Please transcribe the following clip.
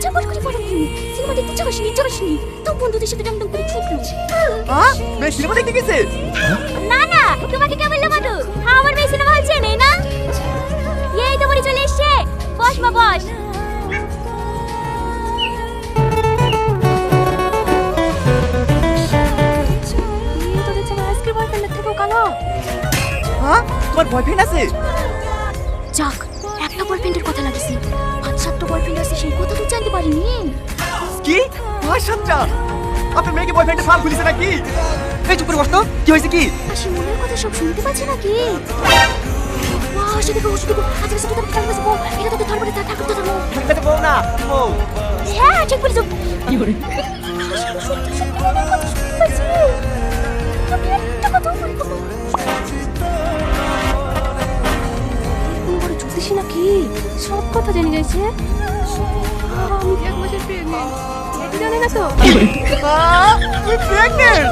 ঝাপট করে পড়া তুমি সিনেমা দেখতে যাসনি তো বন্ধুদের সাথে ডং ডং করে ছুটলো। মেয়ে সিনেমা দেখতে গেছে? না না, তোমাকে কে বললো মাদু? আমার মেয়ে সিনেমা হল চেনে না। এই তো বাড়ি চলে এসছে, বস মা বস। তোদের জায়গায় আইসক্রিম বয়ফ্রেন্ডের থেকেও কালো। তোমার বয়ফ্রেন্ড আছে? যাক, একটা বয়ফ্রেন্ডের কথা লাগিয়েছি, 5-7টা বয়ফ্রেন্ড আছে সেই কথা তো জানতে পারিনি। কি 5-7টা? আপনার মেয়েকে বয়ফ্রেন্ডের ফার্ম খুলেছে নাকি? এই চুপ করে বস তো, কি হয়েছে কি? আসি মনের কথা সব শুনতে পাচ্ছে নাকি? দেখো আজকে শুধু তুমি কাল বসবো, এটা তোকে ধরবো না, ঠাকুর তো ধরবো। এটা তো বউ না, বউ। হ্যাঁ ঠিক বলেছো। কি করে? নাকি সব কথা জেনে যাইছে। আমি 1 মাসের প্রেগনেন্ট, এটা জানে না তো। তুই প্রেগনেন্ট?